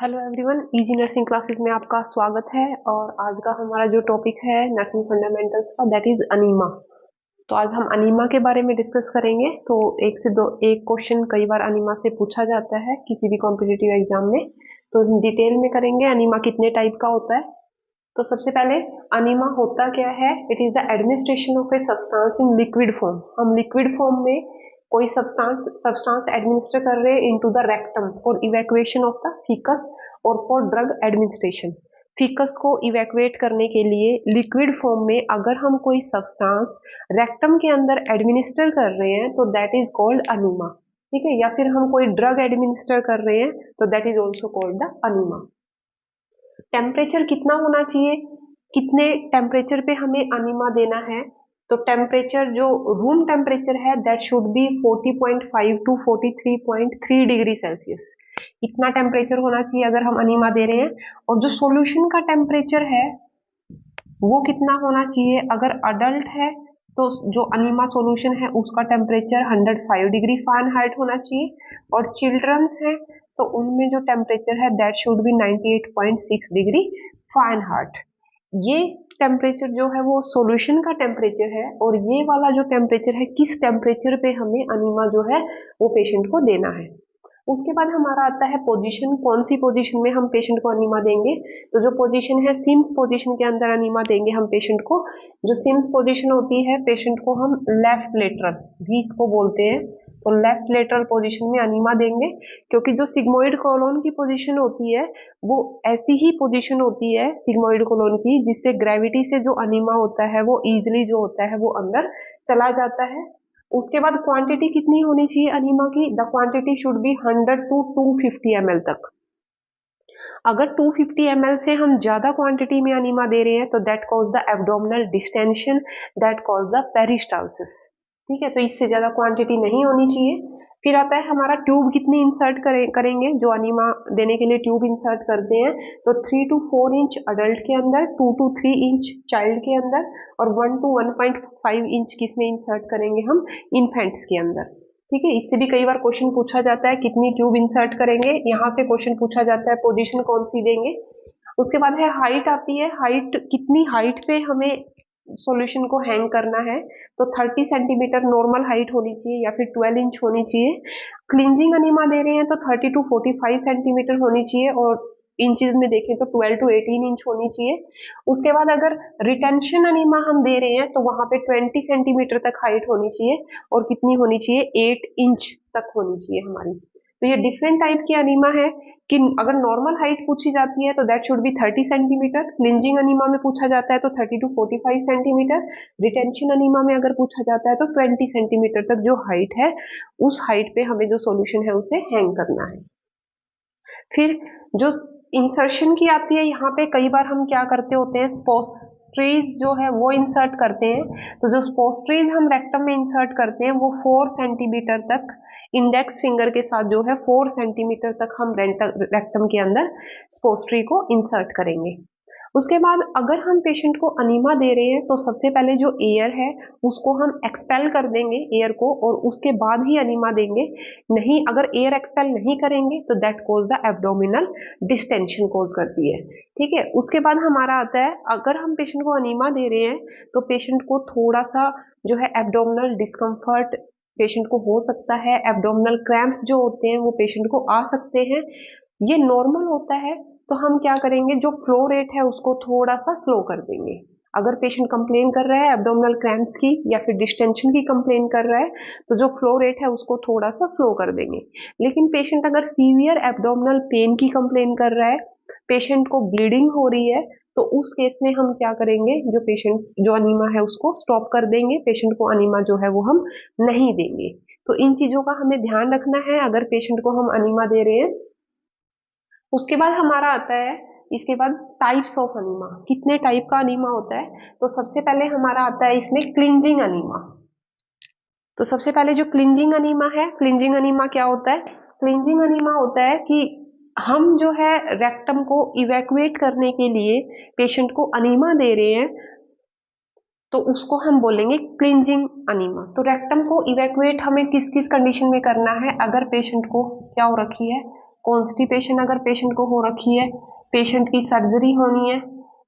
Hello everyone, easy nursing classes में आपका स्वागत है। और आज का हमारा जो टॉपिक है नर्सिंग फंडामेंटल्स का, दैट इज अनीमा। तो आज हम अनीमा के बारे में डिस्कस करेंगे। तो एक क्वेश्चन कई बार अनीमा से पूछा जाता है किसी भी कॉम्पिटिटिव एग्जाम में, तो डिटेल में करेंगे अनीमा कितने टाइप का होता है। तो सबसे पहले अनीमा होता क्या है? It is the administration of a substance in liquid form. हम लिक्विड फॉर्म में कोई सब्सटेंस एडमिनिस्टर कर रहे हैं into the rectum for evacuation of the faeces और फॉर ड्रग एडमिनिस्ट्रेशन। फीकस को इवैक्यूएट करने के लिए लिक्विड फॉर्म में अगर हम कोई सब्सटेंस रेक्टम के अंदर एडमिनिस्टर कर रहे हैं तो दैट इज कॉल्ड अनीमा। ठीक है, या फिर हम कोई ड्रग एडमिनिस्टर कर रहे हैं तो that is also called the enema. Temperature कितना होना चाहिए, कितने टेम्परेचर पे हमें अनीमा देना है? तो टेम्परेचर जो रूम टेम्परेचर है that should be 40.5 to 43.3 degree Celsius. इतना टेम्परेचर होना चाहिए अगर हम अनीमा दे रहे हैं। और जो सॉल्यूशन का टेम्परेचर है वो कितना होना चाहिए? अगर अडल्ट है तो जो अनीमा सॉल्यूशन है उसका टेम्परेचर 105 डिग्री फ़ारेनहाइट होना चाहिए। और चिल्ड्रंस है तो उनमें जो टेम्परेचर है that should B 98.6 degree Fahrenheit. ये टेम्परेचर जो है वो सॉल्यूशन का टेम्परेचर है। और ये वाला जो टेम्परेचर है, किस टेम्परेचर पे हमें अनीमा जो है वो पेशेंट को देना है। उसके बाद हमारा आता है पोजीशन, कौन सी पोजीशन में हम पेशेंट को अनीमा देंगे। तो जो पोजीशन है सिम्स पोजीशन के अंदर अनीमा देंगे हम पेशेंट को। जो सिम्स पोजीशन होती है पेशेंट को हम लेफ्ट लेटरल भी इसको बोलते हैं, तो लेफ्ट लेटरल पोजीशन में अनीमा देंगे। क्योंकि जो सिग्मोइड कोलोन की पोजीशन होती है वो ऐसी ही पोजीशन होती है सिग्मोइड कोलोन की जिससे ग्रेविटी से जो अनीमा होता है वो इजिली जो होता है वो अंदर चला जाता है। उसके बाद क्वांटिटी कितनी होनी चाहिए अनीमा की? The quantity should be 100 to 250 ml तक। अगर 250 ml से हम ज्यादा क्वांटिटी में अनीमा दे रहे हैं तो that cause the abdominal distension, that cause the peristalsis. ठीक है, तो इससे ज्यादा क्वांटिटी नहीं होनी चाहिए। फिर आता है हमारा ट्यूब कितनी इंसर्ट करेंगे। जो अनीमा देने के लिए ट्यूब इंसर्ट करते हैं तो 3 टू 4 इंच अडल्ट के अंदर, 2 टू 3 इंच चाइल्ड के अंदर और 1 टू 1.5 इंच किसमें इंसर्ट करेंगे हम? इन्फेंट्स के अंदर। ठीक है, इससे भी कई बार क्वेश्चन पूछा जाता है कितनी ट्यूब इंसर्ट करेंगे, यहाँ से क्वेश्चन पूछा जाता है पोजीशन कौन सी देंगे। उसके बाद है हाइट आती है। हाइट कितनी हाइट पे हमें सॉल्यूशन को हैंग करना है? तो 30 सेंटीमीटर नॉर्मल हाइट होनी चाहिए या फिर 12 इंच होनी चाहिए। क्लिंजिंग अनीमा दे रहे हैं तो 30 टू 45 सेंटीमीटर होनी चाहिए और इंचेस में देखें तो 12 टू 18 इंच होनी चाहिए। उसके बाद अगर रिटेंशन अनीमा हम दे रहे हैं तो वहां पे 20 सेंटीमीटर तक हाइट होनी चाहिए और कितनी होनी चाहिए? 8 इंच तक होनी चाहिए हमारी। तो ये डिफरेंट टाइप की अनीमा है कि अगर नॉर्मल हाइट पूछी जाती है तो that should be 30 centimeter. Cleansing enema में पूछा जाता है तो 30 टू 45 सेंटीमीटर। रिटेंशन अनीमा में अगर पूछा जाता है तो 20 सेंटीमीटर तक जो हाइट है उस हाइट पे हमें जो सॉल्यूशन है उसे हैंग करना है। फिर जो इंसर्शन की आती है, यहाँ पे कई बार हम क्या करते होते हैं, स्पोस्ट्रीज जो है वो इंसर्ट करते हैं। तो जो स्पोस्ट्रीज हम रेक्टम में इंसर्ट करते हैं वो 4 सेंटीमीटर तक, इंडेक्स फिंगर के साथ जो है 4 सेंटीमीटर तक हम रेक्टम के अंदर स्पोस्ट्री को इंसर्ट करेंगे। उसके बाद अगर हम पेशेंट को अनीमा दे रहे हैं तो सबसे पहले जो एयर है उसको हम एक्सपेल कर देंगे एयर को, और उसके बाद ही अनीमा देंगे। नहीं, अगर एयर एक्सपेल नहीं करेंगे तो that cause the abdominal distension cause करती है। ठीक है, उसके बाद हमारा आता है अगर हम पेशेंट को अनीमा दे रहे हैं तो पेशेंट को थोड़ा सा जो है एब्डोमिनल डिस्कम्फर्ट पेशेंट को हो सकता है। एब्डोमिनल क्रैम्प्स जो होते हैं वो पेशेंट को आ सकते हैं। ये नॉर्मल होता है। तो हम क्या करेंगे, जो फ्लो रेट है उसको थोड़ा सा स्लो कर देंगे। अगर पेशेंट कंप्लेन कर रहा है एब्डोमिनल क्रैम्प्स की या फिर डिस्टेंशन की कंप्लेन कर रहा है तो जो फ्लो रेट है उसको थोड़ा सा स्लो कर देंगे। लेकिन पेशेंट अगर सीवियर एब्डोमिनल पेन की कंप्लेन कर रहा है, पेशेंट को ब्लीडिंग हो रही है, तो उस केस में हम क्या करेंगे, जो पेशेंट जो अनीमा है उसको स्टॉप कर देंगे। पेशेंट को अनीमा जो है वो हम नहीं देंगे। तो इन चीजों का हमें ध्यान रखना है अगर पेशेंट को हम अनीमा दे रहे हैं। उसके बाद हमारा आता है, इसके बाद टाइप्स ऑफ अनीमा, कितने टाइप का अनीमा होता है। तो सबसे पहले हमारा आता है इसमें क्लिंजिंग अनीमा। तो सबसे पहले जो क्लिंजिंग अनीमा है, क्लिंजिंग अनीमा क्या होता है? क्लिंजिंग अनीमा होता है कि हम जो है रेक्टम को इवैक्यूएट करने के लिए पेशेंट को अनीमा दे रहे हैं तो उसको हम बोलेंगे क्लिंजिंग अनीमा। तो रेक्टम को इवैक्यूएट हमें किस किस कंडीशन में करना है? अगर पेशेंट को क्या हो रखी है, कॉन्स्टिपेशन अगर पेशेंट को हो रखी है, पेशेंट की सर्जरी होनी है,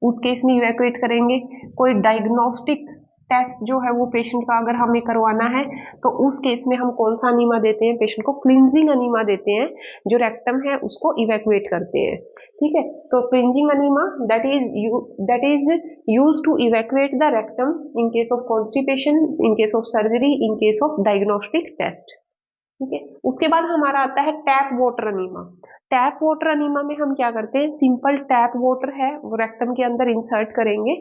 उस केस में इवैक्यूएट करेंगे। कोई डायग्नोस्टिक टेस्ट जो है वो पेशेंट का अगर हमें करवाना है तो उस केस में हम कौन सा अनीमा देते हैं, पेशेंट को क्लिनजिंग अनीमा देते हैं, जो रेक्टम है उसको इवैक्यूएट करते हैं। ठीक है, तो cleansing enema that is use to evacuate the rectum in case of constipation, in case of surgery, in case of diagnostic test. ठीक है, उसके बाद हमारा आता है tap water enema. Tap water enema में हम क्या करते हैं, सिंपल टैप वाटर है वो रेक्टम के अंदर इंसर्ट करेंगे,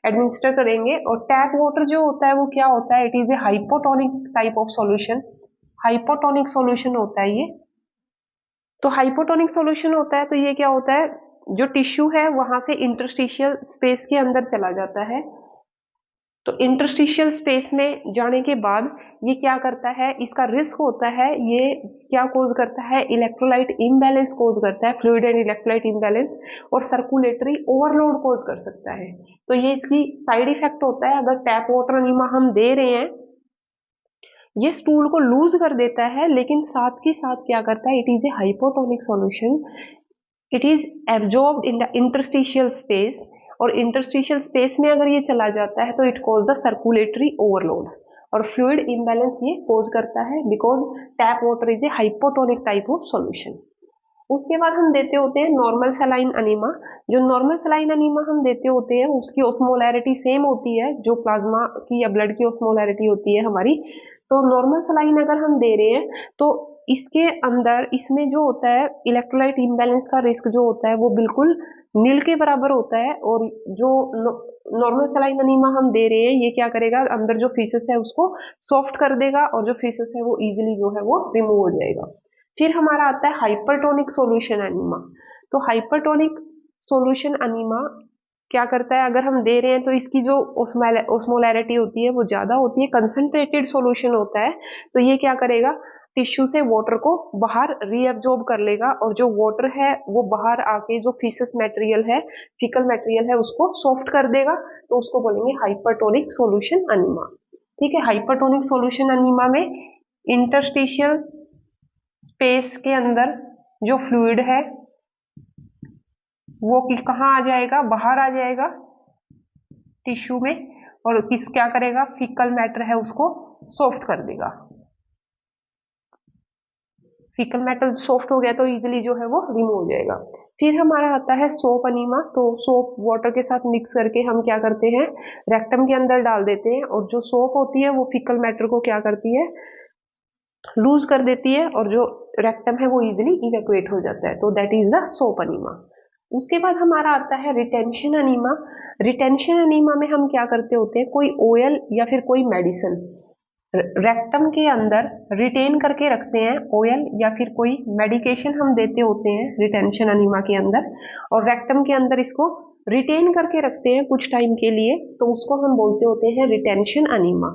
एडमिनिस्टर करेंगे। और टैप वाटर जो होता है वो क्या होता है, it is a hypotonic type of solution. Hypotonic solution होता है ये। तो हाइपोटोनिक सॉल्यूशन होता है तो ये क्या होता है, जो टिश्यू है वहां से इंटरस्टिशियल स्पेस के अंदर चला जाता है। तो इंटरस्टिशियल स्पेस में जाने के बाद ये क्या करता है, इसका रिस्क होता है, ये क्या कोज करता है, इलेक्ट्रोलाइट इम्बैलेंस कोज करता है, फ्लूइड एंड इलेक्ट्रोलाइट इम्बैलेंस, और सर्कुलेटरी ओवरलोड कोज कर सकता है। तो ये इसकी साइड इफेक्ट होता है। अगर टैप वाटर अनीमा हम दे रहे हैं, ये स्टूल को लूज कर देता है, लेकिन साथ के साथ क्या करता है, it is a hypotonic solution, it is absorbed in the interstitial space. और इंटरस्टिशियल स्पेस में अगर ये चला जाता है तो it cause the circulatory overload और फ्लूइड इम्बैलेंस ये कोज करता है, because tap water is a hypotonic type of solution. उसके बाद हम देते होते हैं नॉर्मल सलाइन अनीमा। जो नॉर्मल सलाइन अनीमा हम देते होते हैं उसकी ओस्मोलैरिटी सेम होती है जो प्लाज्मा की या ब्लड की ओस्मोलैरिटी होती है हमारी। तो नॉर्मल सलाइन अगर हम दे रहे हैं तो इसके अंदर, इसमें जो होता है इलेक्ट्रोलाइट इम्बैलेंस का रिस्क जो होता है वो बिल्कुल नील के बराबर होता है। और जो नॉर्मल सलाइन अनीमा हम दे रहे हैं ये क्या करेगा, अंदर जो फीसस है उसको सॉफ्ट कर देगा और जो फीसस है वो इजीली जो है वो रिमूव हो जाएगा। फिर हमारा आता है हाइपरटोनिक सॉल्यूशन अनीमा। तो हाइपरटोनिक सॉल्यूशन अनीमा क्या करता है, अगर हम दे रहे हैं तो इसकी जो ओस्मोलैरिटी होती है वो ज्यादा होती है, कंसंट्रेटेड सॉल्यूशन होता है। तो ये क्या करेगा, टिश्यू से वाटर को बाहर रीअब्जॉर्ब कर लेगा और जो वाटर है वो बाहर आके जो फीसस मटेरियल है, फीकल मटेरियल है, उसको सॉफ्ट कर देगा। तो उसको बोलेंगे हाइपरटोनिक सॉल्यूशन अनीमा। ठीक है, हाइपरटोनिक सॉल्यूशन अनीमा में इंटरस्टिशियल स्पेस के अंदर जो फ्लूइड है वो कहाँ आ जाएगा, बाहर आ जाएगा टिश्यू में, और किस क्या करेगा, फीकल मैटर है उसको सॉफ्ट कर देगा। फीकल मैटर सॉफ्ट हो गया तो इजीली जो है वो रिमूव हो जाएगा। फिर हमारा आता है सोप अनीमा। तो सोप वाटर के साथ मिक्स करके हम क्या करते हैं, रेक्टम के अंदर डाल देते हैं, और जो सोप होती है वो फीकल मैटर को क्या करती है, लूज कर देती है, और जो रेक्टम है वो इजीली इवैक्यूएट हो जाता है। तो that is the soap enema. उसके बाद हमारा आता है रिटेंशन अनीमा। रिटेंशन अनीमा में हम क्या करते होते हैं, कोई ऑयल या फिर कोई मेडिसिन रेक्टम के अंदर रिटेन करके रखते हैं, ऑयल या फिर कोई मेडिकेशन हम देते होते हैं रिटेंशन अनीमा के अंदर, और रेक्टम के अंदर इसको रिटेन करके रखते हैं कुछ टाइम के लिए, तो उसको हम बोलते होते हैं रिटेंशन अनीमा।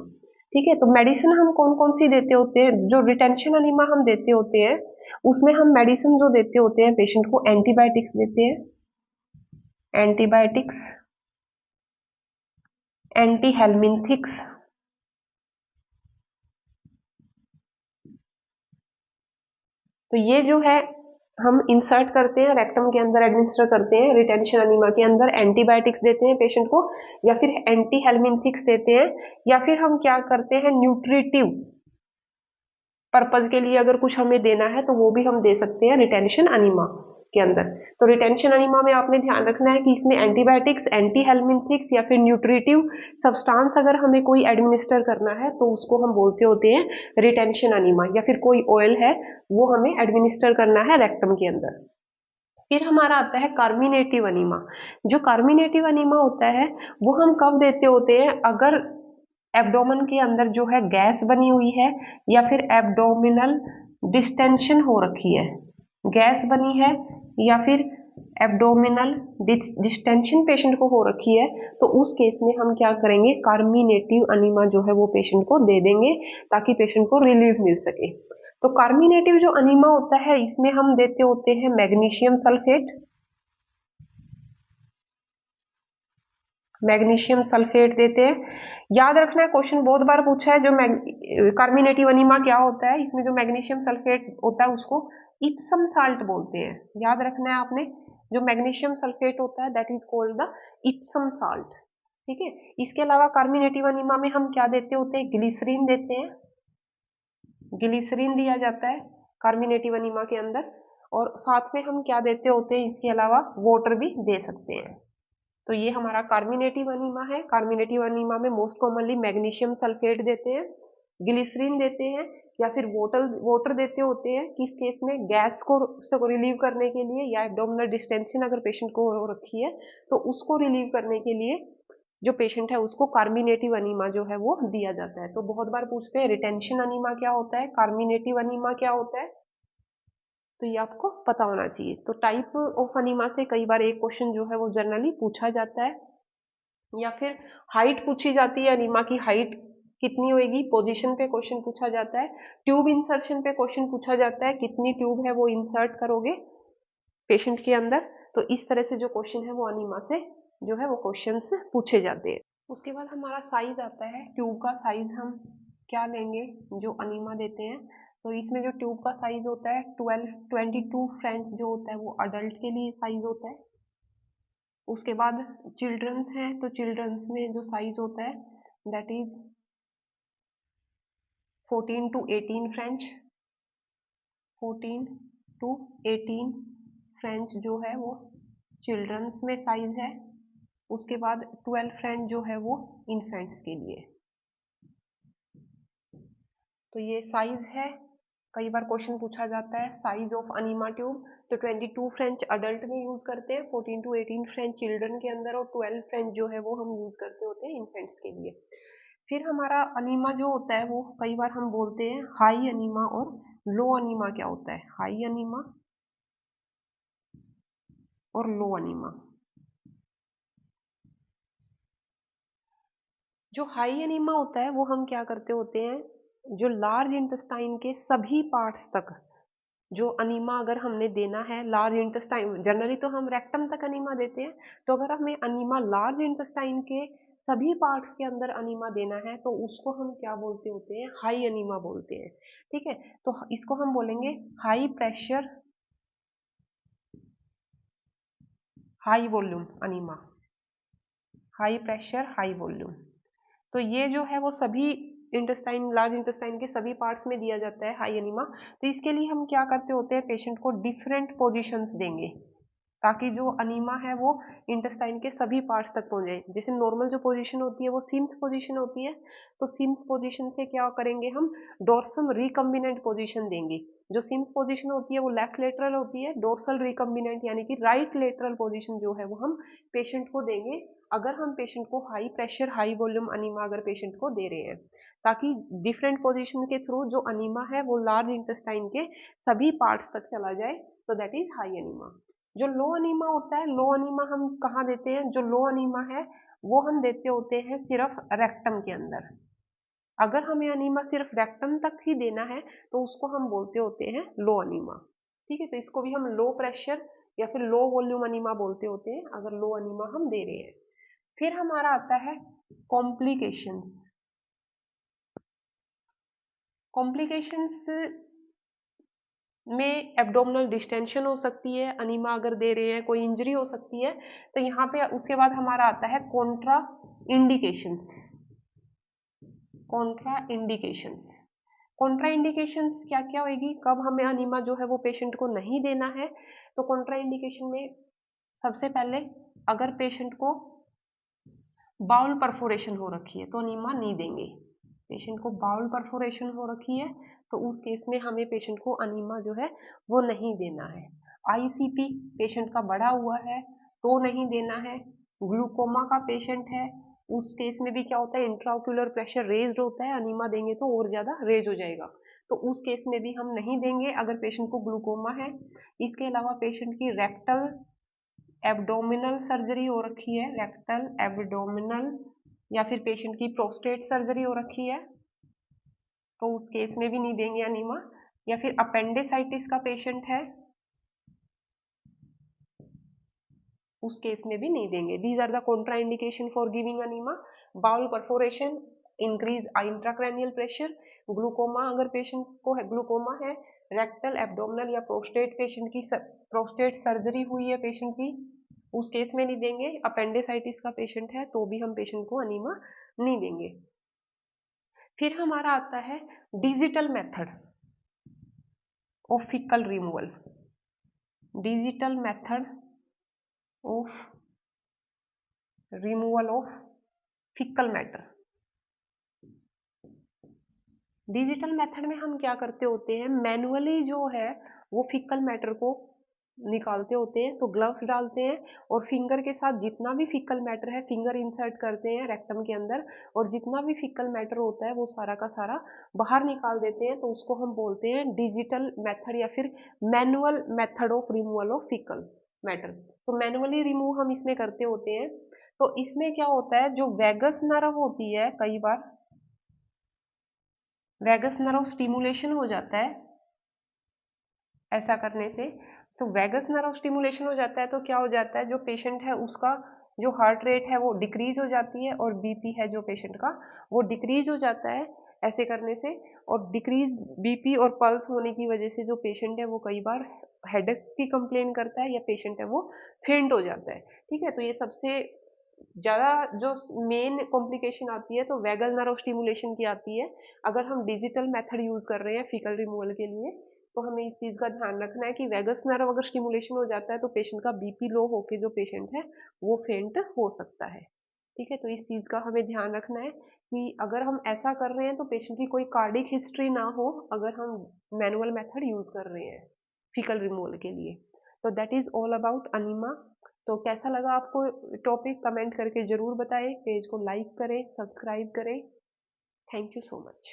ठीक है, तो मेडिसिन हम कौन कौन सी देते होते हैं, जो रिटेंशन अनीमा हम देते होते हैं उसमें हम मेडिसिन जो देते होते हैं पेशेंट को, एंटीबायोटिक्स देते हैं, एंटीबायोटिक्स, एंटी हेलमिंथिक्स, तो ये जो है हम इंसर्ट करते हैं रेक्टम के अंदर, एडमिनिस्टर करते हैं रिटेंशन अनीमा के अंदर। एंटीबायोटिक्स देते हैं पेशेंट को, या फिर एंटी हेलमिंथिक्स देते हैं, या फिर हम क्या करते हैं, न्यूट्रिटिव पर्पज के लिए अगर कुछ हमें देना है तो वो भी हम दे सकते हैं रिटेंशन अनीमा के अंदर। तो रिटेंशन अनीमा में आपने ध्यान रखना है कि इसमें एंटीबायोटिक्स, एंटी हेलमिंथिक्स या फिर न्यूट्रिटिव सब्सटेंस अगर हमें कोई एडमिनिस्टर करना है तो उसको हम बोलते होते हैं रिटेंशन अनीमा, या फिर कोई ऑयल है वो हमें एडमिनिस्टर करना है रेक्टम के अंदर। फिर हमारा आता है कार्मिनेटिव अनीमा। जो कार्मिनेटिव अनीमा होता है वो हम कब देते होते हैं, अगर एब्डोमेन के अंदर जो है गैस बनी हुई है, या फिर एब्डोमिनल डिस्टेंशन हो रखी है, गैस बनी है या फिर एब्डोमिनल डिस्टेंशन पेशेंट को हो रखी है, तो उस केस में हम क्या करेंगे, कार्मिनेटिव अनीमा जो है वो पेशेंट को दे देंगे ताकि पेशेंट को रिलीफ मिल सके। तो कार्मिनेटिव जो अनीमा होता है इसमें हम देते होते हैं मैग्नीशियम सल्फेट, मैग्नीशियम सल्फेट देते हैं। याद रखना है, क्वेश्चन बहुत बार पूछा है जो कार्मिनेटिव अनीमा क्या होता है, इसमें जो मैग्नीशियम सल्फेट होता है उसको इप्सम साल्ट बोलते हैं, याद रखना है आपने। जो मैग्नीशियम सल्फेट होता है that is called the Epson salt. ठीक है, इसके अलावा कार्मिनेटिव अनीमा में हम क्या देते होते हैं, ग्लिसरीन देते हैं, ग्लिसरीन दिया जाता है कार्मिनेटिव अनीमा के अंदर। और साथ में हम क्या देते होते हैं, इसके अलावा वाटर भी दे सकते हैं। तो ये हमारा कार्मिनेटिव अनीमा है। कार्मिनेटिव अनीमा में मोस्ट कॉमनली मैग्नीशियम सल्फेट देते हैं, ग्लिसरीन देते हैं, या फिर वाटर वाटर देते होते हैं। किस केस में, गैस को रिलीव करने के लिए, या एब्डोमिनल डिस्टेंशन अगर पेशेंट को हो रखी है तो उसको रिलीव करने के लिए जो पेशेंट है उसको कार्मिनेटिव अनीमा जो है वो दिया जाता है। तो बहुत बार पूछते हैं रिटेंशन अनीमा क्या होता है, कार्मिनेटिव अनीमा क्या होता है, तो ये आपको पता होना चाहिए। तो टाइप ऑफ अनीमा से कई बार एक क्वेश्चन जो है वो जनरली पूछा जाता है, या फिर हाइट पूछी जाती है, अनीमा की हाइट कितनी होगी, पोजीशन पे क्वेश्चन पूछा जाता है। ट्यूब इंसर्शन पे क्वेश्चन पूछा जाता है, कितनी ट्यूब है वो इंसर्ट करोगे पेशेंट के अंदर। तो इस तरह से जो क्वेश्चन है वो अनीमा से जो है वो क्वेश्चंस पूछे जाते हैं। उसके बाद हमारा साइज आता है, ट्यूब का साइज हम क्या लेंगे जो अनीमा देते हैं। तो इसमें जो ट्यूब का साइज होता है 22 फ्रेंच जो होता है वो अडल्ट के लिए साइज होता है। उसके बाद चिल्ड्रंस है, तो चिल्ड्रंस में जो साइज होता है that is 14 to 18 French, 14 to 18 French जो है वो चिल्ड्रंस में साइज है। उसके बाद 12 फ्रेंच जो है वो इन्फेंट्स के लिए। तो ये साइज है, कई बार क्वेश्चन पूछा जाता है साइज ऑफ अनीमा ट्यूब। तो 22 फ्रेंच अडल्ट में यूज करते हैं, 14 टू 18 फ्रेंच चिल्ड्रन के अंदर, और 12 फ्रेंच जो है वो हम यूज करते होते हैं इन्फेंट्स के लिए। फिर हमारा अनीमा जो होता है वो कई बार हम बोलते हैं हाई अनीमा और लो अनीमा। क्या होता है हाई अनीमा और लो अनीमा। जो हाई अनीमा होता है वो हम क्या करते होते हैं, जो लार्ज इंटेस्टाइन के सभी पार्ट्स तक जो अनीमा अगर हमने देना है, लार्ज इंटेस्टाइन जनरली तो हम रेक्टम तक अनीमा देते हैं, तो अगर हमें अनीमा लार्ज इंटेस्टाइन के सभी पार्ट्स के अंदर अनीमा देना है तो उसको हम क्या बोलते होते हैं, हाई अनीमा बोलते हैं। ठीक है, तो इसको हम बोलेंगे high pressure high volume enema, high pressure high volume. तो ये जो है वो सभी इंटेस्टाइन लार्ज इंटेस्टाइन के सभी पार्ट्स में दिया जाता है हाई अनीमा। तो इसके लिए हम क्या करते होते हैं, पेशेंट को डिफरेंट पोजीशंस देंगे ताकि जो अनीमा है वो इंटेस्टाइन के सभी पार्ट्स तक पहुंचे। जैसे नॉर्मल जो पोजीशन होती है वो सिम्स पोजीशन होती है, तो सिम्स पोजीशन से क्या करेंगे हम, डोर्सम रिकम्बिनेंट पोजीशन देंगे। जो सिम्स पोजीशन होती है वो लेफ्ट लेटरल होती है, डोर्सल रिकम्बिनेंट यानी कि राइट लेटरल पोजीशन जो है वो हम पेशेंट को देंगे अगर हम पेशेंट को high pressure high volume enema अगर पेशेंट को दे रहे हैं, ताकि डिफरेंट पोजीशन के थ्रू जो अनीमा है वो लार्ज इंटेस्टाइन के सभी पार्ट्स तक चला जाए। तो दैट इज हाई अनीमा। जो लो अनीमा होता है, लो अनीमा हम कहाँ देते हैं, जो लो अनीमा है वो हम देते होते हैं सिर्फ रेक्टम के अंदर। अगर हमें अनीमा सिर्फ रेक्टम तक ही देना है तो उसको हम बोलते होते हैं लो अनीमा। ठीक है, तो इसको भी हम लो प्रेशर या फिर लो वॉल्यूम अनीमा बोलते होते हैं अगर लो अनीमा हम दे रहे हैं। फिर हमारा आता है कॉम्प्लिकेशंस। कॉम्प्लिकेशंस में एब्डोमिनल डिस्टेंशन हो सकती है, अनीमा अगर दे रहे हैं, कोई इंजरी हो सकती है। तो यहाँ पे उसके बाद हमारा आता है Contra indications. Contra indications, Contra indications क्या क्या होगी, कब हमें अनीमा जो है वो पेशेंट को नहीं देना है। तो कॉन्ट्रा इंडिकेशन में सबसे पहले अगर पेशेंट को बाउल परफोरेशन हो रखी है तो अनीमा नहीं देंगे। पेशेंट को बाउल परफोरेशन हो रखी है तो उस केस में हमें पेशेंट को अनीमा जो है वो नहीं देना है। आईसीपी पेशेंट का बढ़ा हुआ है तो नहीं देना है। ग्लूकोमा का पेशेंट है उस केस में भी क्या होता है, इंट्राओक्यूलर प्रेशर रेज्ड होता है, अनीमा देंगे तो और ज्यादा रेज हो जाएगा, तो उस केस में भी हम नहीं देंगे अगर पेशेंट को ग्लूकोमा है। इसके अलावा पेशेंट की रेक्टल एब्डोमिनल सर्जरी हो रखी है, रेक्टल एब्डोमिनल, या फिर पेशेंट की प्रोस्टेट सर्जरी हो रखी है तो उस केस में भी नहीं देंगे अनीमा। या फिर अपेंडिसाइटिस का पेशेंट है उस केस में भी नहीं देंगे। These are the contraindication for giving enema. Bowel perforation, increase intracranial pressure, glaucoma अगर पेशेंट को है ग्लूकोमा है रेक्टल एब्डोमिनल या प्रोस्टेट पेशेंट की प्रोस्टेट सर्जरी हुई है पेशेंट की, उस केस में नहीं देंगे। अपेंडिसाइटिस का पेशेंट है तो भी हम पेशेंट को अनीमा नहीं देंगे। फिर हमारा आता है digital method of faecal removal. Digital method of removal of faecal matter. Digital method में हम क्या करते होते हैं, मैनुअली जो है वो फीकल मैटर को निकालते होते हैं। तो ग्लव्स डालते हैं और फिंगर के साथ जितना भी फीकल मैटर है फिंगर इंसर्ट करते हैं रेक्टम के अंदर, और जितना भी फीकल मैटर होता है वो सारा का सारा बाहर निकाल देते हैं। तो उसको हम बोलते हैं डिजिटल मेथड या फिर manual method of removal of faecal matter. तो मैनुअली रिमूव हम इसमें करते होते हैं। तो इसमें क्या होता है, जो वैगस नर्व होती है, कई बार वैगस नर्व स्टिमुलेशन हो जाता है ऐसा करने से। तो वैगस नर्व स्टिमुलेशन हो जाता है तो क्या हो जाता है, जो पेशेंट है उसका जो हार्ट रेट है वो डिक्रीज हो जाती है, और बीपी है जो पेशेंट का वो डिक्रीज हो जाता है ऐसे करने से। और डिक्रीज बीपी और पल्स होने की वजह से जो पेशेंट है वो कई बार हेडेक की कंप्लेन करता है, या पेशेंट है वो फेंट हो जाता है। ठीक है, तो ये सबसे ज़्यादा जो मेन कॉम्प्लिकेशन आती है तो वैगल नर्व स्टिमुलेशन की आती है। अगर हम डिजिटल मेथड यूज़ कर रहे हैं फीकल रिमूवल के लिए तो हमें इस चीज़ का ध्यान रखना है कि वैगस नर्व अगर स्टिमुलेशन हो जाता है तो पेशेंट का बीपी लो होके जो पेशेंट है वो फेंट हो सकता है। ठीक है, तो इस चीज़ का हमें ध्यान रखना है कि अगर हम ऐसा कर रहे हैं तो पेशेंट की कोई कार्डिक हिस्ट्री ना हो अगर हम मैनुअल मेथड यूज़ कर रहे हैं फीकल रिमूवल के लिए। तो that is all about enema. तो कैसा लगा आपको टॉपिक, कमेंट करके ज़रूर बताएं। पेज को लाइक करें, सब्सक्राइब करें। Thank you so much.